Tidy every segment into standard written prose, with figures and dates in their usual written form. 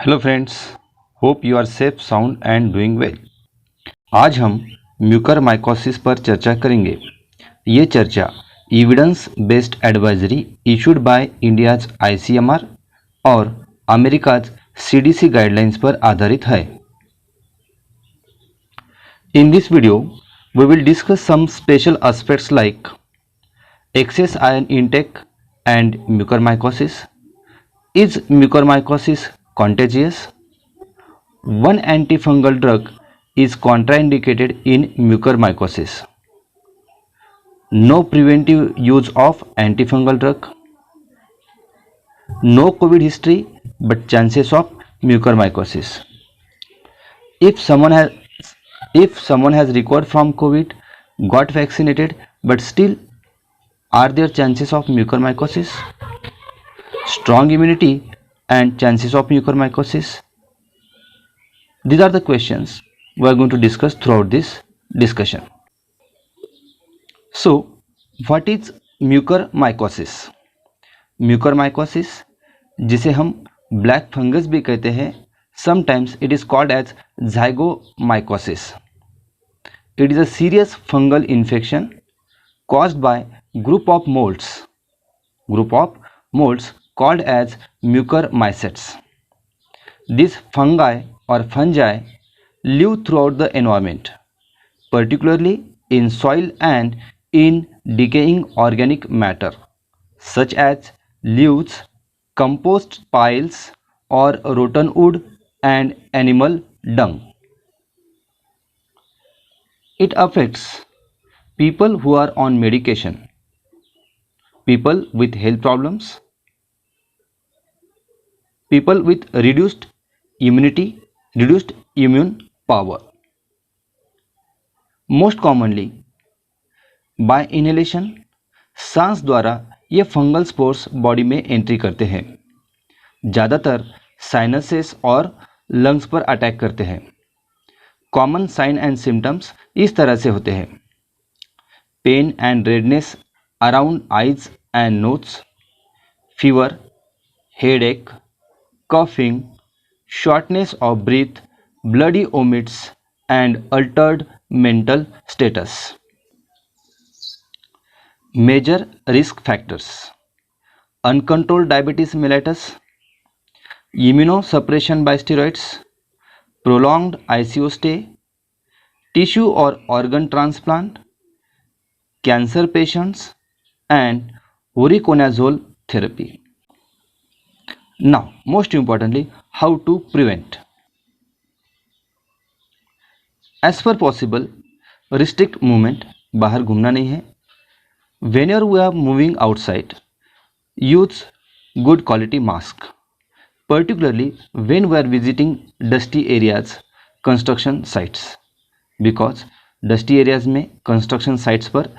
Hello friends, hope you are safe sound and doing well. आज हम mucormycosis पर चर्चा करेंगे। ये चर्चा evidence based advisory issued by India's ICMR और अमेरिकाज सीडीसी गाइडलाइंस पर आधारित है। In this video we will discuss some special aspects like excess iron intake and mucormycosis. Is mucormycosis contagious? One antifungal drug is contraindicated in mucormycosis. No preventive use of antifungal drug. No COVID history but chances of mucormycosis. If someone has recovered from COVID, got vaccinated, but still are there chances of mucormycosis? Strong immunity and chances of mucormycosis. These are the questions we are going to discuss throughout this discussion. So, what is mucormycosis? Mucormycosis, जिसे हम black fungus भी कहते हैं, sometimes it is called as zygomycosis. It is a serious fungal infection caused by group of molds called as mucormycetes. These fungi or fungi live throughout the environment, particularly in soil and in decaying organic matter such as leaves, compost piles, or rotten wood and animal dung. It affects people who are on medication, people with health problems, people with reduced immunity, reduced immune power. Most commonly by inhalation, सांस द्वारा ये fungal spores body में entry करते हैं। ज़्यादातर sinuses और lungs पर attack करते हैं। कॉमन साइन एंड सिम्टम्स इस तरह से होते हैं: pain and redness around eyes and nose, fever, headache, coughing, shortness of breath, bloody vomits and altered mental status. Major risk factors: uncontrolled diabetes mellitus, immunosuppression by steroids, prolonged ICU stay, tissue or organ transplant, cancer patients, and voriconazole therapy. Now, most importantly, how to prevent? As per possible restrict movement, बाहर घूमना नहीं है। When we are moving outside, use good quality mask, particularly when we are visiting dusty areas, construction sites, because dusty areas में construction sites पर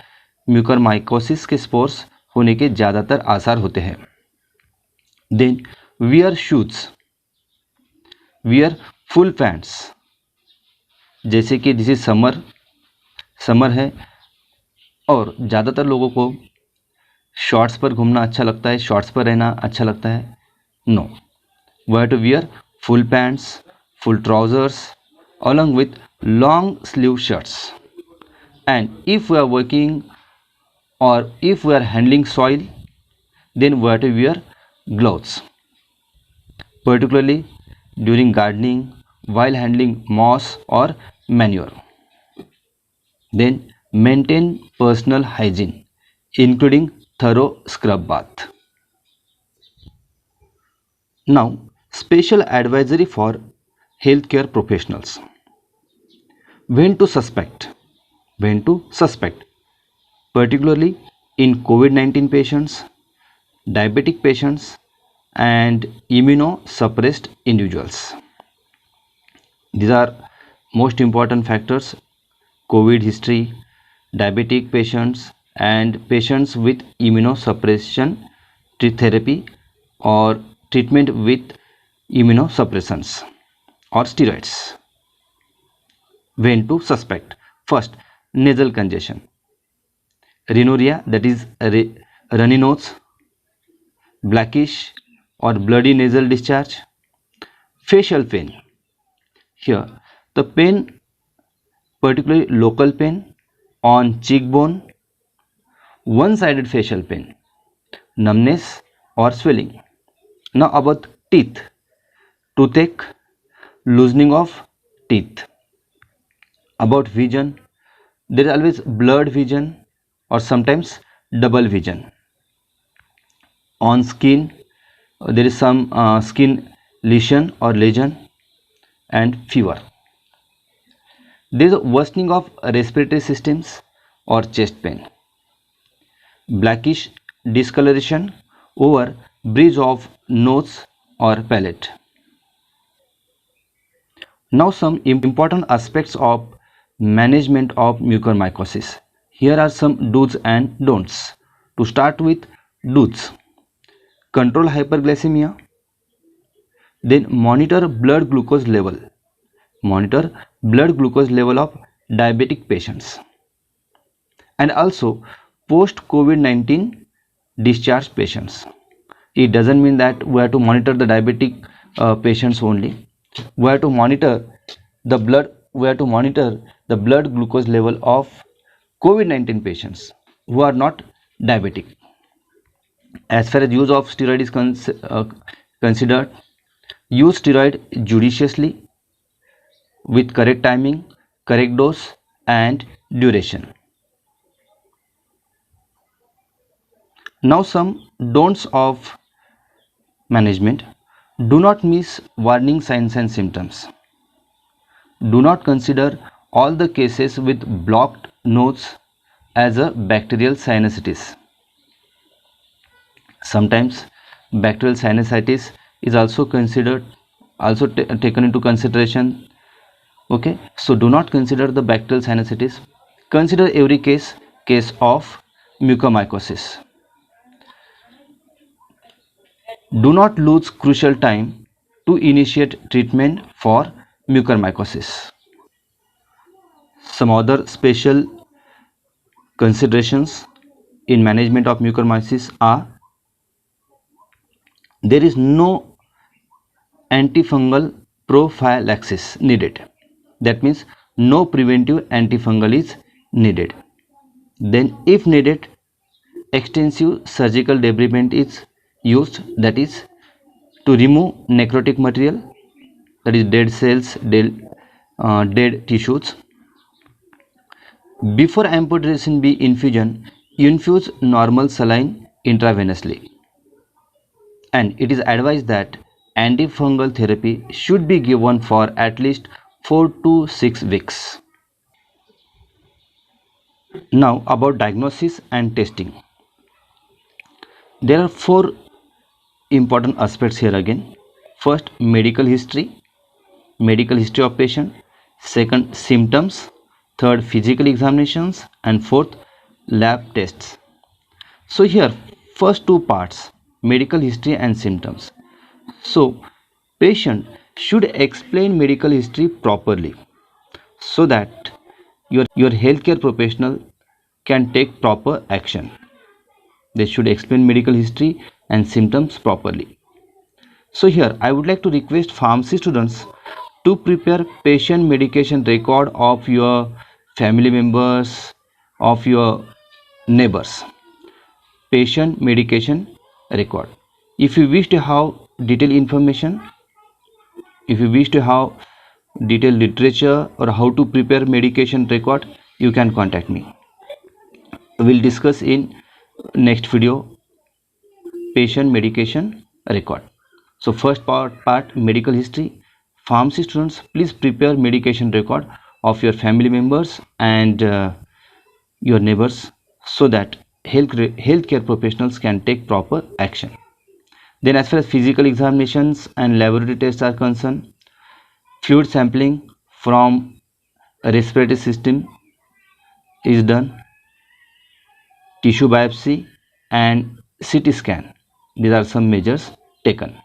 mucormycosis के spores होने के ज़्यादातर आसार होते हैं। Then wear shoes, wear full pants, जैसे कि दिस इज समर है और ज़्यादातर लोगों को शॉर्ट्स पर घूमना अच्छा लगता है, शॉर्ट्स पर रहना अच्छा लगता है। No, we have to wear full pants, full trousers along with long sleeve shirts. And if we are working और if we are handling soil, then we have to wear gloves, particularly during gardening, while handling moss or manure. Then maintain personal hygiene, including thorough scrub bath. Now, special advisory for healthcare professionals. When to suspect? Particularly in COVID-19 patients, diabetic patients, and immunosuppressed individuals. These are most important factors: COVID history, diabetic patients, and patients with immunosuppression therapy or treatment with immunosuppressants or steroids. When to suspect? First, nasal congestion, rhinorrhea, that is runny nose, blackish or bloody nasal discharge, Facial pain. Here the pain, particularly local pain on cheekbone, one-sided facial pain, numbness or swelling. Now about teeth, toothache, loosening of teeth. About vision, there is always blurred vision or sometimes double vision. On skin, there is some skin lesion and fever. There is a worsening of respiratory systems or chest pain. Blackish discoloration over bridge of nose or palate. Now some important aspects of management of mucormycosis. Here are some do's and don'ts. To start with, do's: control hyperglycemia, then monitor blood glucose level. Monitor blood glucose level of diabetic patients, and also post COVID-19 discharged patients. It doesn't mean that we have to monitor the diabetic patients only. We have to monitor the blood glucose level of COVID-19 patients who are not diabetic. As far as use of steroid is considered, use steroid judiciously with correct timing, correct dose and duration. Now some don'ts of management. Do not miss warning signs and symptoms. Do not consider all the cases with blocked nose as a bacterial sinusitis. Sometimes bacterial sinusitis is also taken into consideration. Okay, so do not consider the bacterial sinusitis. Consider every case of mucormycosis. Do not lose crucial time to initiate treatment for mucormycosis. Some other special considerations in management of mucormycosis are: there is no antifungal prophylaxis needed. That means no preventive antifungal is needed. Then if needed, extensive surgical debridement is used, that is to remove necrotic material, that is dead cells, dead tissues. Before amphotericin B infusion, infuse normal saline intravenously. And it is advised that antifungal therapy should be given for at least 4 to 6 weeks. Now about diagnosis and testing. There are 4 important aspects here again. First, medical history of patient. Second, symptoms. Third, physical examinations. And fourth, lab tests. So here, first 2 parts, medical history and symptoms. So patient should explain medical history properly so that your healthcare professional can take proper action. They should explain medical history and symptoms properly. So here I would like to request pharmacy students to prepare patient medication record of your family members, of your neighbors. Patient medication record. If you wish to have detailed information, if you wish to have detailed literature or how to prepare medication record, you can contact me. We'll discuss in next video patient medication record. So first part medical history. Pharmacy students, please prepare medication record of your family members and your neighbors so that healthcare professionals can take proper action. Then as far as physical examinations and laboratory tests are concerned, fluid sampling from respiratory system is done, tissue biopsy and CT scan. These are some measures taken.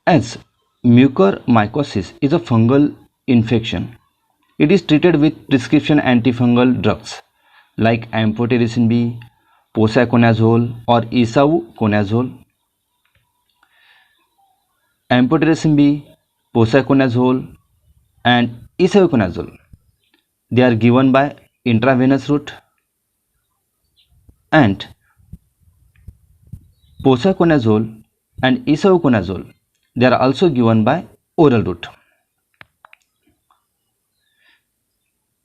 As mucormycosis is a fungal infection, it is treated with prescription antifungal drugs like amphotericin B, posaconazole or isavuconazole. amphotericin B, posaconazole, and isavuconazole. They are given by intravenous route, and posaconazole and isavuconazole, they are also given by oral route.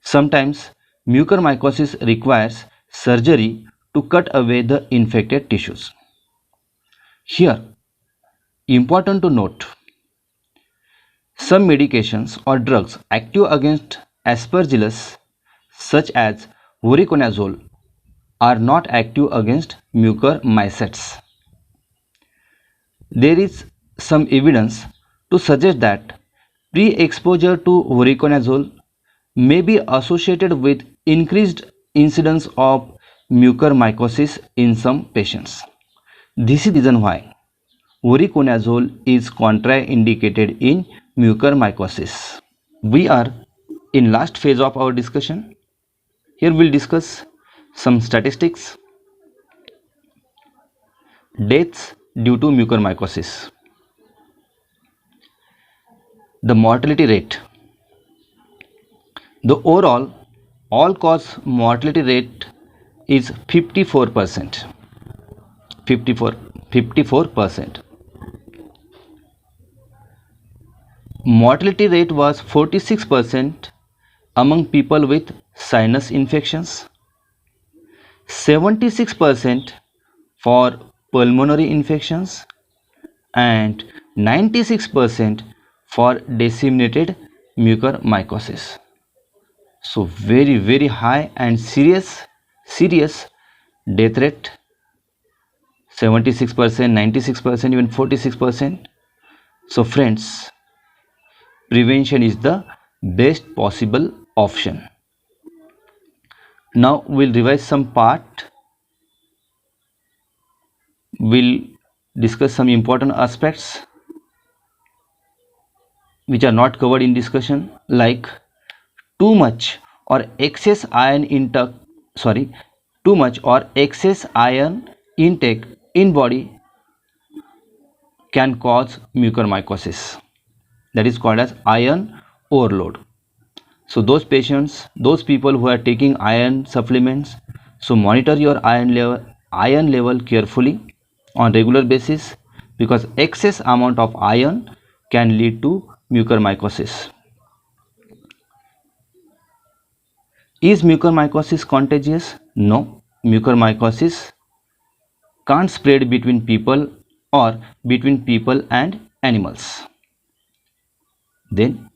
Sometimes mucormycosis requires surgery to cut away the infected tissues. Here, important to note, some medications or drugs active against aspergillus, such as voriconazole, are not active against mucormycetes. There is some evidence to suggest that pre-exposure to voriconazole may be associated with increased incidence of mucormycosis in some patients. This is the reason why voriconazole is contraindicated in mucormycosis. We are in last phase of our discussion. Here we'll discuss some statistics. Deaths due to mucormycosis. The mortality rate. The overall all-cause mortality rate is 54%. 54%. Mortality rate was 46% among people with sinus infections, 76% for pulmonary infections, and 96% for disseminated mucormycosis. So very high and serious death rate, 76%, 96%, even 46%. So friends, prevention is the best possible option. Now we'll revise some part. We'll discuss some important aspects which are not covered in discussion, like too much or excess iron intake in body can cause mucormycosis. That is called as iron overload. So those people who are taking iron supplements, so monitor your iron level carefully on regular basis, because excess amount of iron can lead to mucormycosis. Is mucormycosis contagious? No, mucormycosis can't spread between people or between people and animals. Then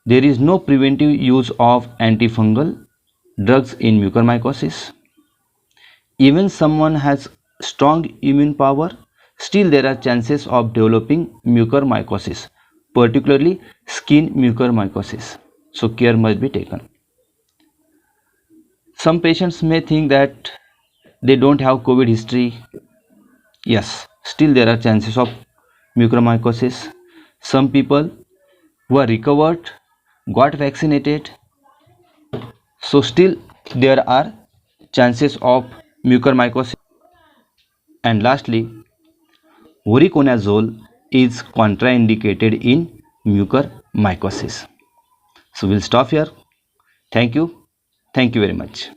there is no preventive use of antifungal drugs in mucormycosis. Even someone has strong immune power, still there are chances of developing mucormycosis, particularly skin mucormycosis. So care must be taken. Some patients may think that they don't have COVID history. Yes, still there are chances of mucormycosis. Some people who are recovered, got vaccinated, so still there are chances of mucormycosis. And lastly, voriconazole is contraindicated in mucormycosis. So we'll stop here. Thank you very much.